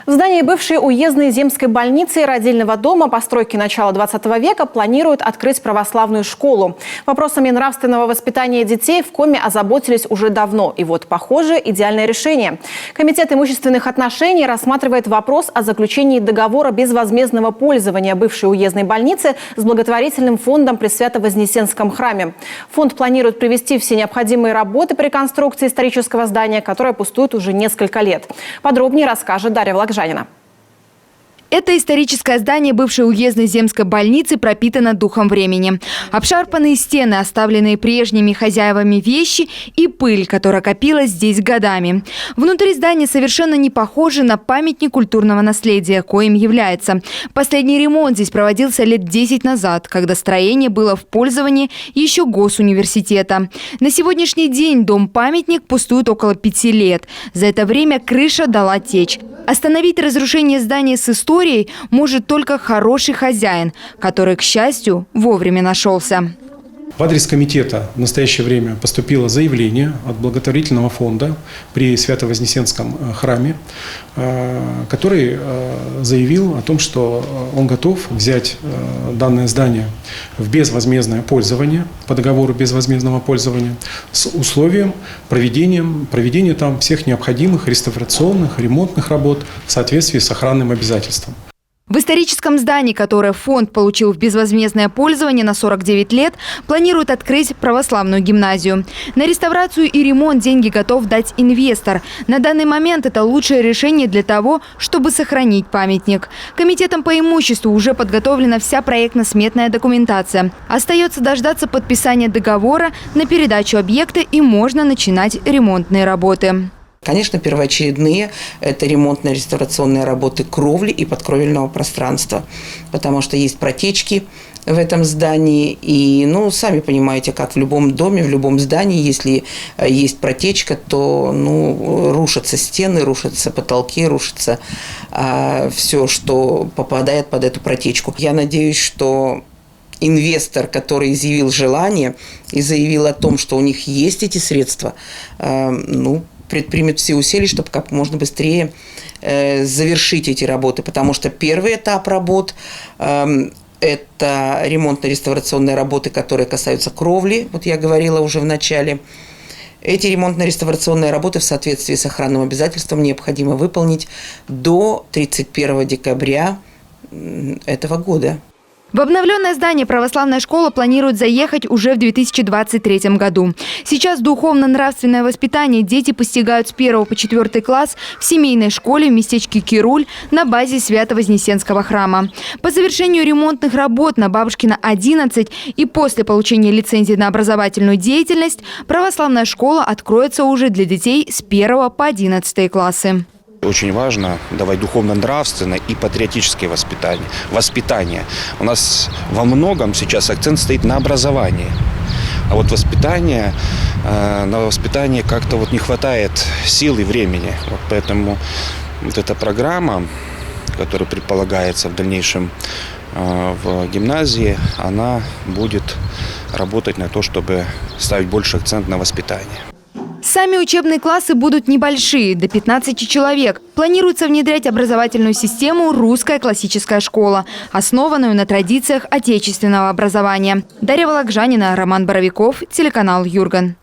В здании бывшей уездной земской больницы и родильного дома постройки начала 20 века планируют открыть православную школу. Вопросами нравственного воспитания детей в Коми озаботились уже давно. И вот, похоже, идеальное решение. Комитет имущественных отношений рассматривает вопрос о заключении договора безвозмездного пользования бывшей уездной больницы с благотворительным фондом при Свято-Вознесенском храме. Фонд планирует провести все необходимые работы по реконструкции исторического здания, которое пустует уже несколько лет. Подробнее расскажет Дарья Влагжанина. Это историческое здание бывшей уездной земской больницы пропитано духом времени. Обшарпанные стены, оставленные прежними хозяевами вещи и пыль, которая копилась здесь годами. Внутри здания совершенно не похоже на памятник культурного наследия, коим является. Последний ремонт здесь проводился лет 10 назад, когда строение было в пользовании еще госуниверситета. На сегодняшний день дом-памятник пустует около 5 лет. За это время крыша дала течь. Остановить разрушение здания с историей может только хороший хозяин, который, к счастью, вовремя нашелся. В адрес комитета в настоящее время поступило заявление от благотворительного фонда при Свято-Вознесенском храме, который заявил о том, что он готов взять данное здание в безвозмездное пользование, по договору безвозмездного пользования, с условием проведения там всех необходимых реставрационных, ремонтных работ в соответствии с охранным обязательством. В историческом здании, которое фонд получил в безвозмездное пользование на 49 лет, планируют открыть православную гимназию. На реставрацию и ремонт деньги готов дать инвестор. На данный момент это лучшее решение для того, чтобы сохранить памятник. Комитетом по имуществу уже подготовлена вся проектно-сметная документация. Остается дождаться подписания договора на передачу объекта, и можно начинать ремонтные работы. Конечно, первоочередные – это ремонтно-реставрационные работы кровли и подкровельного пространства, потому что есть протечки в этом здании. И, сами понимаете, как в любом доме, в любом здании, если есть протечка, то, рушатся стены, рушатся потолки, рушится все, что попадает под эту протечку. Я надеюсь, что инвестор, который изъявил желание и заявил о том, что у них есть эти средства, предпримет все усилия, чтобы как можно быстрее завершить эти работы. Потому что первый этап работ это ремонтно-реставрационные работы, которые касаются кровли. Вот я говорила уже в начале. Эти ремонтно-реставрационные работы в соответствии с охранным обязательством необходимо выполнить до 31 декабря этого года. В обновленное здание православная школа планирует заехать уже в 2023 году. Сейчас духовно-нравственное воспитание дети постигают с 1 по 4 класс в семейной школе в местечке Кируль на базе Свято-Вознесенского храма. По завершению ремонтных работ на Бабушкина, 11 и после получения лицензии на образовательную деятельность православная школа откроется уже для детей с 1 по 11 классы. Очень важно давать духовно-нравственное и патриотическое воспитание. У нас во многом сейчас акцент стоит на образовании. А вот на воспитание как-то не хватает сил и времени. Поэтому эта программа, которая предполагается в дальнейшем в гимназии, она будет работать на то, чтобы ставить больше акцент на воспитание. Сами учебные классы будут небольшие, до 15 человек. Планируется внедрять образовательную систему «Русская классическая школа», основанную на традициях отечественного образования. Дарья Вологжанина, Роман Боровиков, телеканал Юрган.